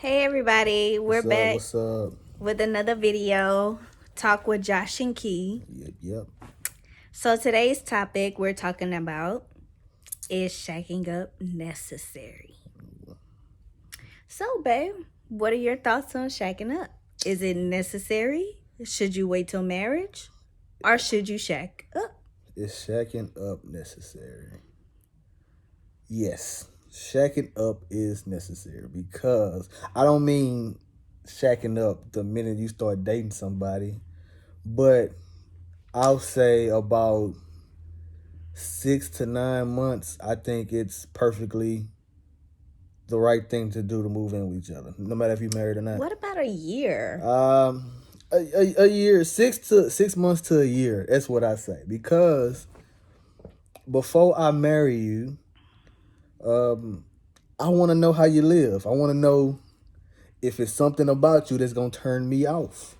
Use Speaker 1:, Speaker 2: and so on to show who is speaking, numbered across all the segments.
Speaker 1: Hey everybody, we're
Speaker 2: What's up?
Speaker 1: back
Speaker 2: What's up?
Speaker 1: with another video. Talk with Josh and Key.
Speaker 2: Yep.
Speaker 1: So today's topic we're talking about is shacking up necessary. So babe, what are your thoughts on shacking up? Is it necessary? Should you wait till marriage? Or should you shack up?
Speaker 2: Is shacking up necessary? Yes, shacking up is necessary because I don't mean shacking up the minute you start dating somebody, but I'll say about 6 to 9 months. I think it's perfectly the right thing to do to move in with each other, no matter if you're married or not.
Speaker 1: What about a year?
Speaker 2: A year, 6 months to a year. That's what I say because before I marry you, um, I want to know how you live. I want to know if it's something about you that's gonna turn me off.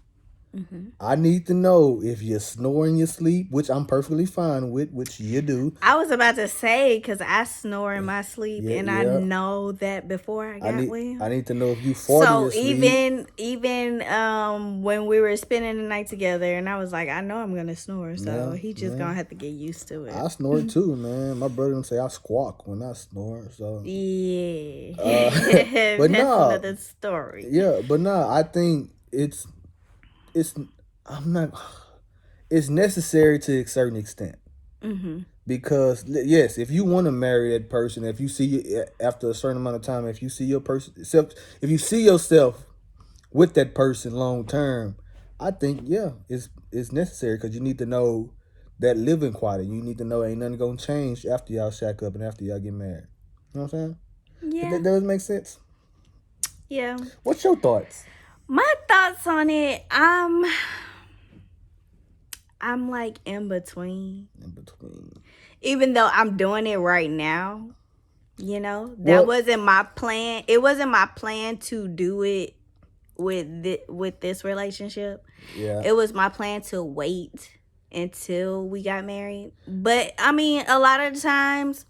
Speaker 1: Mm-hmm.
Speaker 2: I need to know if you're snoring your sleep, which I'm perfectly fine with, which you do.
Speaker 1: I was about to say because I snore in my sleep,
Speaker 2: Yeah,
Speaker 1: and I
Speaker 2: yeah.
Speaker 1: know that before I
Speaker 2: I
Speaker 1: got
Speaker 2: need
Speaker 1: with him.
Speaker 2: I need to know if you fart in
Speaker 1: So
Speaker 2: your sleep.
Speaker 1: even when we were spending the night together, and I was like, I know I'm gonna snore, so
Speaker 2: Yeah,
Speaker 1: he just
Speaker 2: yeah.
Speaker 1: gonna have to get used to
Speaker 2: I
Speaker 1: it.
Speaker 2: snore too, man. My brother don't say I squawk when I snore. So,
Speaker 1: Yeah,
Speaker 2: uh, but
Speaker 1: that's
Speaker 2: nah,
Speaker 1: another story.
Speaker 2: yeah, but nah. I think it's. I'm not. It's necessary to a certain extent.
Speaker 1: Mhm.
Speaker 2: Because yes, if you want to marry that person, if you see after a certain amount of time, if you see your person, if you see yourself with that person long term, I think yeah, it's necessary because you need to know that living quality. You need to know ain't nothing gonna change after y'all shack up and after y'all get married. You know what I'm saying?
Speaker 1: Yeah,
Speaker 2: That does make sense.
Speaker 1: yeah.
Speaker 2: What's your thoughts?
Speaker 1: My thoughts on it, I'm like in between.
Speaker 2: In between.
Speaker 1: Even though I'm doing it right now, that
Speaker 2: Well,
Speaker 1: wasn't my plan. It wasn't my plan to do it with this relationship.
Speaker 2: yeah,
Speaker 1: It was my plan to wait until we got married. But I mean, a lot of the times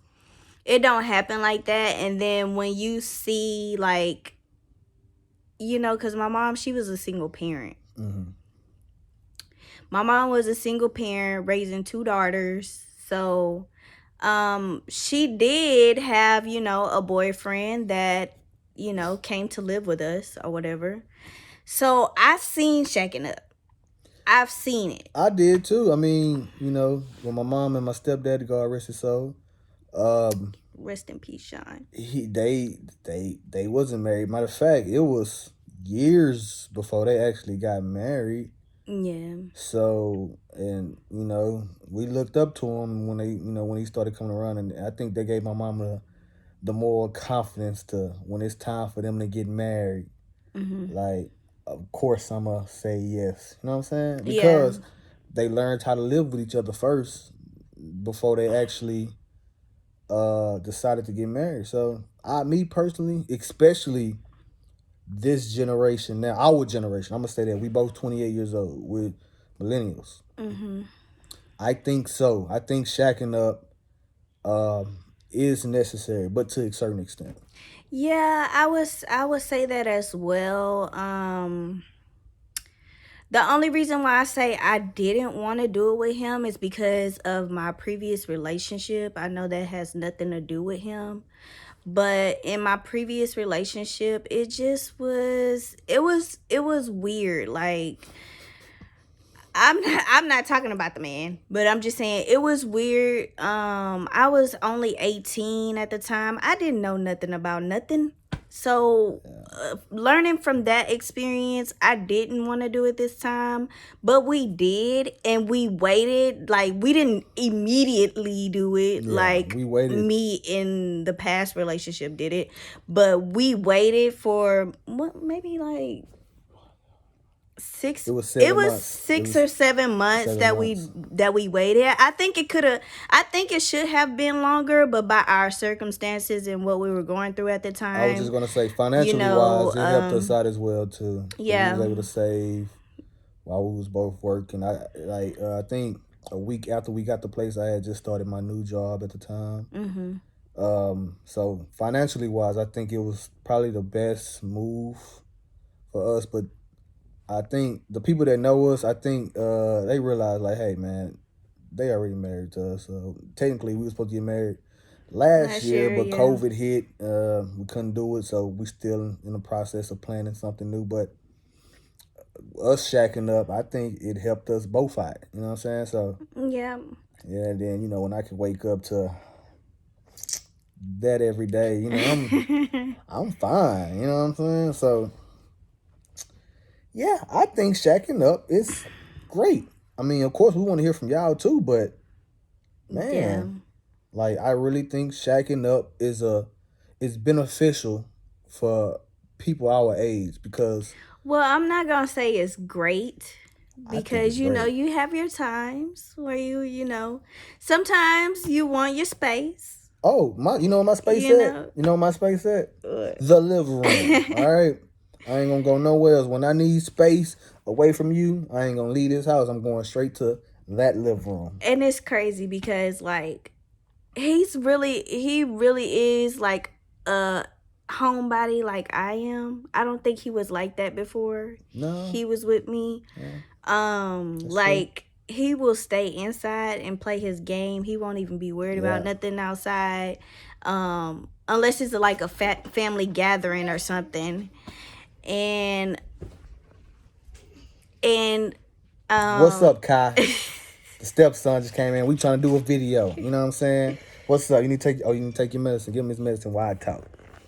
Speaker 1: it don't happen like that. And then when you see like, because my mom, she was a single parent.
Speaker 2: mm-hmm.
Speaker 1: My mom was a single parent raising two daughters. So she did have, a boyfriend that, came to live with us or whatever. So I've seen shacking up. I've seen it.
Speaker 2: I did too. I mean, when my mom and my stepdad, God rest his soul, um,
Speaker 1: Rest in peace, Sean.
Speaker 2: they wasn't married. Matter of fact, it was years before they actually got married.
Speaker 1: Yeah.
Speaker 2: So, and we looked up to him when when he started coming around, and I think they gave my mama the more confidence to when it's time for them to get married.
Speaker 1: Mm-hmm.
Speaker 2: Like, of course, I'ma say yes. You know what I'm saying?
Speaker 1: Yeah.
Speaker 2: Because they learned how to live with each other first before they actually decided to get married. So me personally, especially this generation now, our generation, I'm gonna say that we both 28 years old with millennials.
Speaker 1: Mm-hmm.
Speaker 2: I think so. I think shacking up is necessary, but to a certain extent.
Speaker 1: Yeah, I would say that as well. The only reason why I say I didn't want to do it with him is because of my previous relationship. I know that has nothing to do with him. But in my previous relationship, it was weird. Like I'm not talking about the man, but I'm just saying it was weird. I was only 18 at the time. I didn't know nothing about nothing. So learning from that experience, I didn't want to do it this time, but we did, and we waited. Like we didn't immediately do it
Speaker 2: Yeah,
Speaker 1: like
Speaker 2: we waited.
Speaker 1: me in the past relationship did it, but we waited for what, maybe like six
Speaker 2: It was
Speaker 1: it
Speaker 2: seven
Speaker 1: was
Speaker 2: months. It
Speaker 1: 6 or 7 months
Speaker 2: 7 months.
Speaker 1: that we waited. I think it should have been longer, but by our circumstances and what we were going through at the
Speaker 2: I was just
Speaker 1: time,
Speaker 2: gonna say,
Speaker 1: you
Speaker 2: financially
Speaker 1: know,
Speaker 2: wise, it helped us out as well too, because we was
Speaker 1: yeah.
Speaker 2: able to save while we was both working. I think a week after we got the place, I had just started my new job at the time,
Speaker 1: Mhm.
Speaker 2: So financially wise, I think it was probably the best move for us. But I think the people that know us, I think they realize like, hey man, they already married to us. So technically, we were supposed to get married last
Speaker 1: Last
Speaker 2: year,
Speaker 1: year,
Speaker 2: but
Speaker 1: yeah.
Speaker 2: COVID hit. We couldn't do it, so we still in the process of planning something new. But us shacking up, I think it helped us both out. You know what I'm saying? So
Speaker 1: Yeah.
Speaker 2: yeah, and then when I can wake up to that every day, I'm fine. You know what I'm saying? So yeah, I think shacking up is great. I mean, of course, we want to hear from y'all too, but
Speaker 1: Yeah.
Speaker 2: man, like I really think shacking up is beneficial for people our age because
Speaker 1: Well, I'm not gonna say it's great
Speaker 2: I think it's
Speaker 1: because
Speaker 2: great.
Speaker 1: you have your times where sometimes you want your space.
Speaker 2: Oh, you know what my space
Speaker 1: You
Speaker 2: at?
Speaker 1: know.
Speaker 2: You know what my space at?
Speaker 1: What?
Speaker 2: The living room. All right. I ain't gonna go nowhere else. When I need space away from you, I ain't gonna leave this house. I'm going straight to that living room.
Speaker 1: And it's crazy because like he really is like a homebody like I am. I don't think he was like that before
Speaker 2: No,
Speaker 1: he was with me.
Speaker 2: yeah, that's true.
Speaker 1: Like he will stay inside and play his game. He won't even be worried about
Speaker 2: Yeah,
Speaker 1: nothing outside. Unless it's like a family gathering or something. And and
Speaker 2: what's
Speaker 1: um
Speaker 2: up, Kai? The stepson just came in. We trying to do a video. You know what I'm saying? What's up? You need to take. Oh, you need to take your medicine. Give him his medicine while I talk.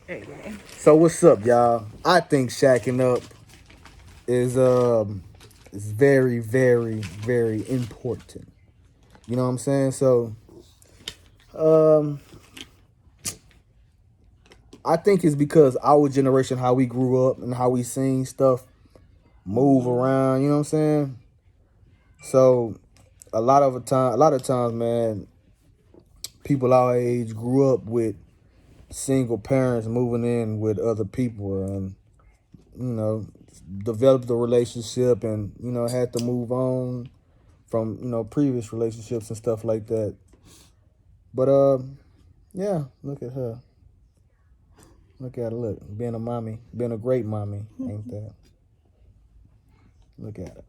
Speaker 1: okay.
Speaker 2: So what's up, y'all? I think shacking up is very, very, very important. You know what I'm saying? So, um, I think it's because our generation, how we grew up and how we seen stuff move around. You know what I'm saying? So, a lot of times, man, people our age grew up with single parents moving in with other people and you know developed a relationship and had to move on from previous relationships and stuff like that. But yeah, look at her, look, being a mommy, being a great mommy, ain't that? Look at her,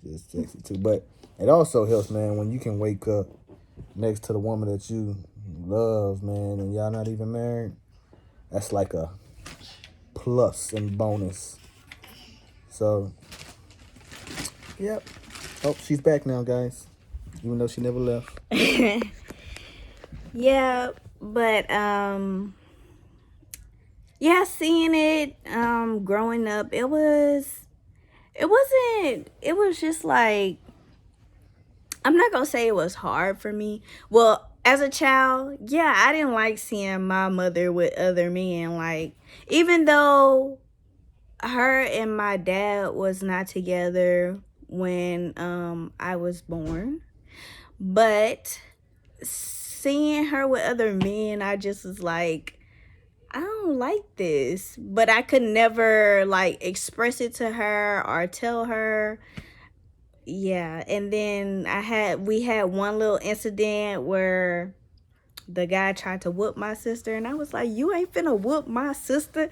Speaker 2: just sexy too. But it also helps, man, when you can wake up next to the woman that you love, man, and y'all not even married. That's like a plus and bonus. So, yep. Oh, she's back now, guys. Even though she never left.
Speaker 1: Yeah, but yeah, seeing it growing up, it was just like, I'm not gonna say it was hard for me. Well, as a child, yeah, I didn't like seeing my mother with other men. Like, even though her and my dad was not together when I was born, but seeing her with other men, I just was like, I don't like this. But I could never like express it to her or tell her. Yeah, and then we had one little incident where the guy tried to whoop my sister, and I was like, you ain't finna whoop my sister.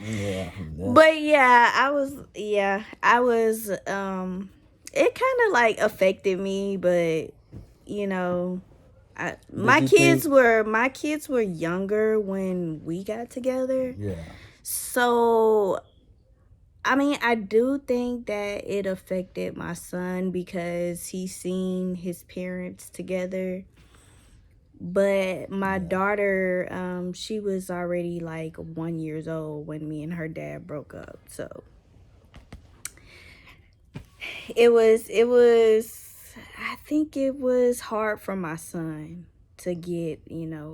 Speaker 2: Yeah.
Speaker 1: But yeah, I was it kind of like affected me, but you know,
Speaker 2: Did you think?
Speaker 1: my kids were younger when we got together.
Speaker 2: Yeah.
Speaker 1: So I mean, I do think that it affected my son because he's seen his parents together. But my
Speaker 2: Yeah.
Speaker 1: daughter, she was already like 1 years old when me and her dad broke up. So I think it was hard for my son to get,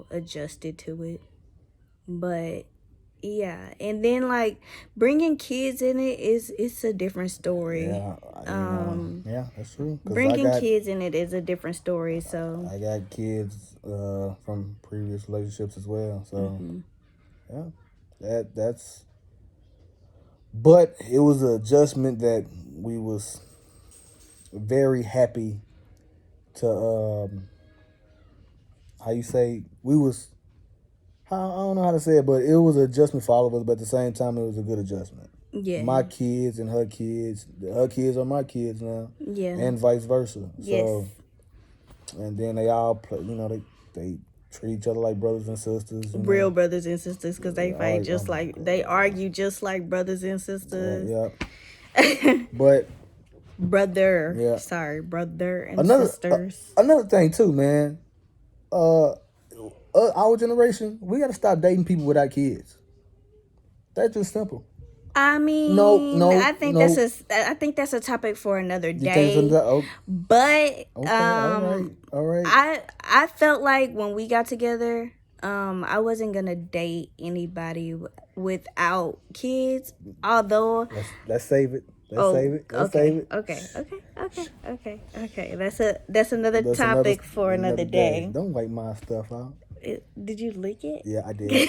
Speaker 1: adjusted to it. But yeah, and then like bringing kids in it it's a different story.
Speaker 2: Yeah. Yeah, that's true. Cause
Speaker 1: Bringing kids in it is a different story. So
Speaker 2: I got kids from previous relationships as well. So yeah, that's. But it was an adjustment that we was very happy to how you say we was I don't know how to say it, but it was an adjustment for all of us. But at the same time, it was a good adjustment.
Speaker 1: Yeah.
Speaker 2: My kids and her kids are my kids now,
Speaker 1: Yeah.
Speaker 2: and vice versa.
Speaker 1: Yes.
Speaker 2: So, and then they all play. They treat each other like brothers and sisters.
Speaker 1: Real brothers and sisters, because they fight
Speaker 2: Oh,
Speaker 1: just
Speaker 2: oh my
Speaker 1: like
Speaker 2: God.
Speaker 1: they argue just like brothers and sisters.
Speaker 2: Yeah. But
Speaker 1: Brother.
Speaker 2: Yeah.
Speaker 1: Sorry, brother and sisters.
Speaker 2: another thing too, man. Our generation, we gotta stop dating people without kids. That's just simple.
Speaker 1: I mean,
Speaker 2: No,
Speaker 1: I think
Speaker 2: no.
Speaker 1: that's a topic for another
Speaker 2: You think
Speaker 1: day.
Speaker 2: from the
Speaker 1: But
Speaker 2: okay, all right.
Speaker 1: I felt like when we got together, I wasn't gonna date anybody without kids. Although
Speaker 2: Let's save it. Let's save it. Let's save it.
Speaker 1: Okay. That's another topic for another day.
Speaker 2: Don't wipe my stuff out.
Speaker 1: Did you lick it?
Speaker 2: Yeah, I did.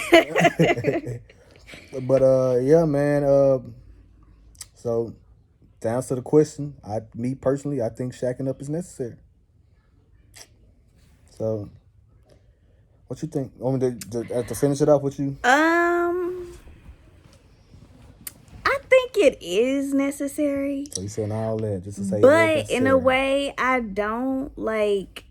Speaker 2: But yeah, man. So to answer the question, me personally, I think shacking up is necessary. So, what you think? Want me to finish it off with you?
Speaker 1: I think it is necessary.
Speaker 2: So you saying all that just to say,
Speaker 1: but in a way, I don't like.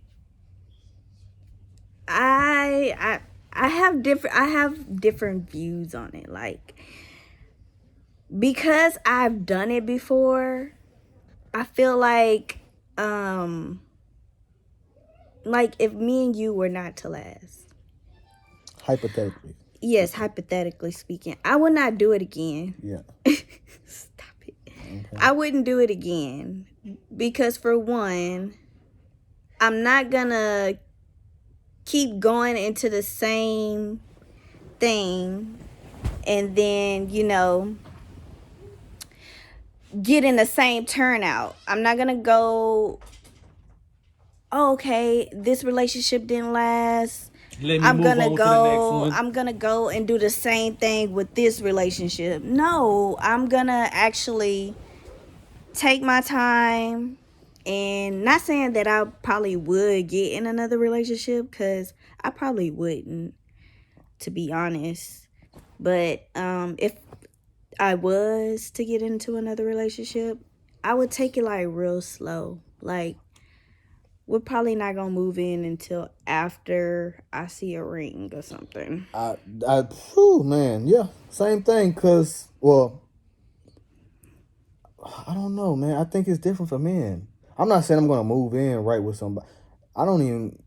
Speaker 1: I have different views on it. Like, because I've done it before, I feel like if me and you were not to last.
Speaker 2: Hypothetically.
Speaker 1: Yes, hypothetically speaking, I would not do it again.
Speaker 2: Yeah.
Speaker 1: Stop it. Okay. I wouldn't do it again because, for one, I'm not gonna keep going into the same thing and then, getting the same turnout. I'm not gonna go, oh, okay, this relationship didn't last. I'm gonna go and do the same thing with this relationship. No, I'm gonna actually take my time. And not saying that I probably would get in another relationship, because I probably wouldn't, to be honest. But if I was to get into another relationship, I would take it like real slow. Like, we're probably not gonna move in until after I see a ring or something.
Speaker 2: Man, yeah, same thing. Cause, well, I don't know, man. I think it's different for men. I'm not saying I'm gonna move in right with somebody. I don't even,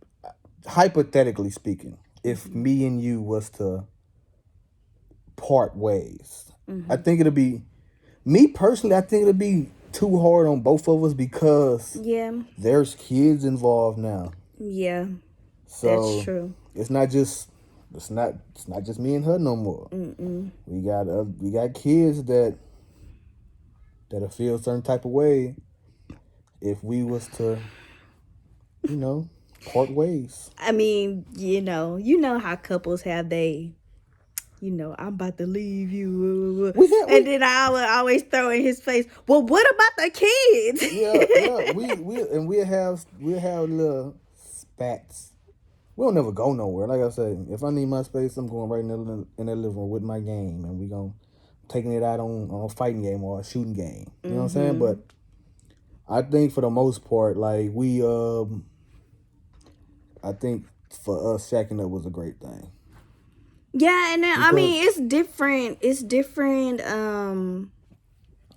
Speaker 2: hypothetically speaking, if me and you was to part ways, I think it'll be, me personally, I think it'll be too hard on both of us because there's kids involved now.
Speaker 1: Yeah,
Speaker 2: so
Speaker 1: that's true.
Speaker 2: It's not just me and her no more. We got kids that'll feel a certain type of way if we was to, part ways.
Speaker 1: I mean, you know how couples have I'm about to leave you. And then I would always throw in his face, well, what about the kids?
Speaker 2: Yeah. We'll have little spats. We'll never go nowhere. Like I said, if I need my space, I'm going right in the living room with my game, and we gonna taking it out on a fighting game or a shooting game. You know what I'm saying? But I think for the most part, like I think for us, shacking up was a great thing.
Speaker 1: Yeah, and then, I mean, it's different. It's different.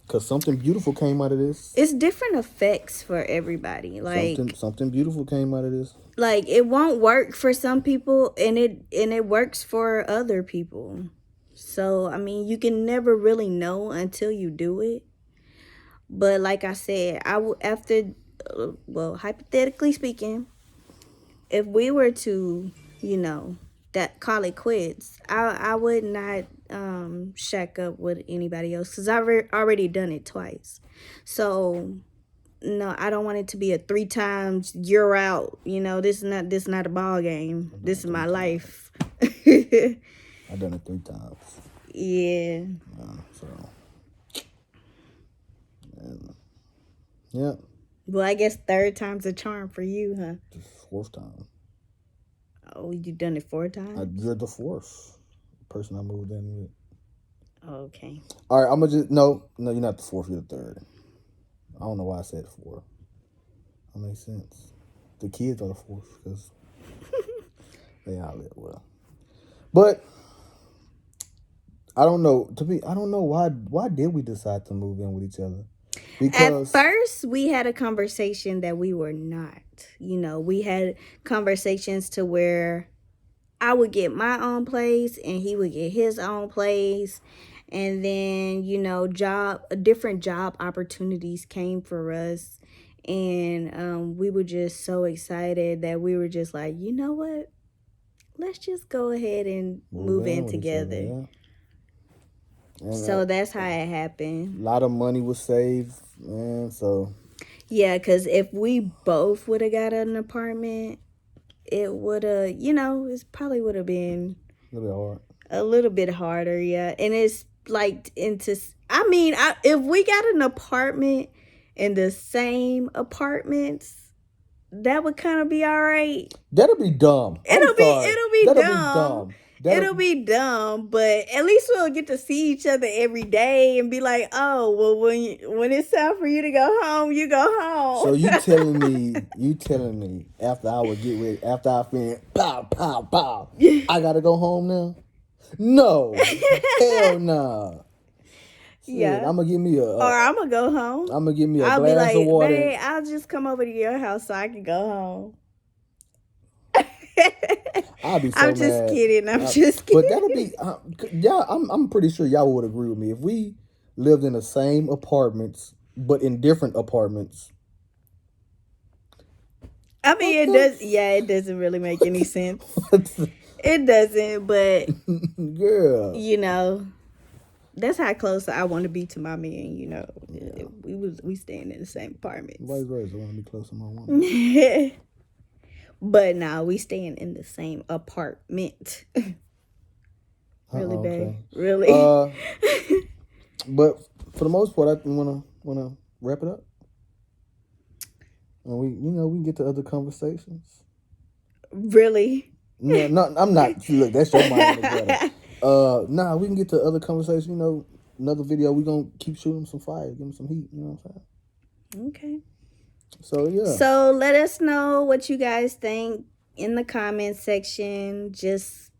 Speaker 2: Cause something beautiful came out of this.
Speaker 1: It's different effects for everybody. Like
Speaker 2: something beautiful came out of this.
Speaker 1: Like, it won't work for some people, and it works for other people. So I mean, you can never really know until you do it. But like I said, hypothetically speaking, if we were to, that call it quits, I would not shack up with anybody else, because I've already done it twice. So no, I don't want it to be a 3 times you're out. This is not a ball game. This is my life.
Speaker 2: I've done it 3 times.
Speaker 1: Yeah.
Speaker 2: Yeah.
Speaker 1: Well, I guess 3rd time's a charm for you, huh?
Speaker 2: The 4th time.
Speaker 1: Oh, you done it 4 times?
Speaker 2: You're the fourth person I moved in with.
Speaker 1: Okay.
Speaker 2: All right, I'm gonna just no, you're not the fourth. You're the third. I don't know why I said four. That makes sense. The kids are the fourth because they all live well. But I don't know. To me, I don't know why. Why did we decide to move in with each other?
Speaker 1: At first, we had a conversation that we were not. You know, we had conversations to where I would get my own place and he would get his own place. And then, you know, different job opportunities came for us. And we were just so excited that we were just like, you know what? Let's just go ahead and move in together.
Speaker 2: Yeah. And
Speaker 1: So that's how it happened.
Speaker 2: A lot of money was saved, man. So
Speaker 1: yeah, because if we both would have got an apartment, it would have, you know, it probably would have been
Speaker 2: a little bit hard.
Speaker 1: A little bit harder, yeah. And it's like if we got an apartment in the same apartments, that would kind of be all right.
Speaker 2: That'll be dumb.
Speaker 1: It'll be dumb. It'll be dumb, but at least we'll get to see each other every day and be like, oh, well, when it's time for you to go home, you go home.
Speaker 2: So you telling me after I would get ready, after I finish, pow, pow, pow, I gotta go home now? No, hell nah.
Speaker 1: Yeah,
Speaker 2: I'm gonna give me
Speaker 1: or I'm gonna go home.
Speaker 2: I'm gonna give me a
Speaker 1: I'll
Speaker 2: glass
Speaker 1: be like,
Speaker 2: of water.
Speaker 1: Babe, I'll just come over to your house so I can go home.
Speaker 2: I'll be so
Speaker 1: I'm just
Speaker 2: mad.
Speaker 1: kidding. I'm just kidding.
Speaker 2: But that'll be, I'm pretty sure y'all would agree with me if we lived in the same apartments but in different apartments.
Speaker 1: I mean, it doesn't really make any sense. It doesn't, but
Speaker 2: girl,
Speaker 1: you know, that's how close I want to be to my man. You know, we staying in the same apartments.
Speaker 2: Vice versa, I want to be close to my woman.
Speaker 1: But now we staying in the same apartment. Really, babe? Really?
Speaker 2: But for the most part, I wanna wrap it up. And we can get to other conversations.
Speaker 1: Really?
Speaker 2: No, I'm not. Look, that's your mind. Nah, we can get to other conversations. You know, another video. We gonna keep shooting some fire, give them some heat. You know what I'm saying?
Speaker 1: Okay.
Speaker 2: So yeah.
Speaker 1: So let us know what you guys think in the comment section. Just,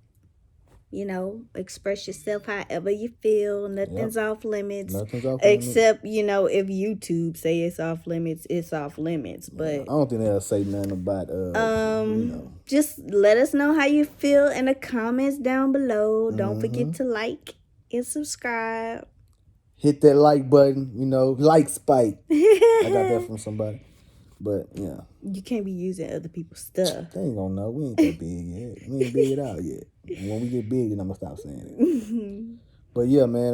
Speaker 1: you know, express yourself however you feel. Nothing's off limits.
Speaker 2: Nothing's off limits.
Speaker 1: Except, you know, if YouTube say it's off limits, it's off limits. But
Speaker 2: I don't think they'll say nothing about you know.
Speaker 1: Just let us know how you feel in the comments down below. Don't forget to like and subscribe.
Speaker 2: Hit that like button, you know, like spike. I got that from somebody. But yeah.
Speaker 1: You can't be using other people's stuff.
Speaker 2: They ain't gonna know. We ain't that big yet. We ain't big it out yet. And when we get big, then I'm gonna stop saying it. But yeah, man,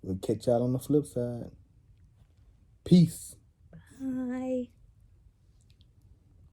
Speaker 2: we'll catch y'all on the flip side. Peace.
Speaker 1: Bye.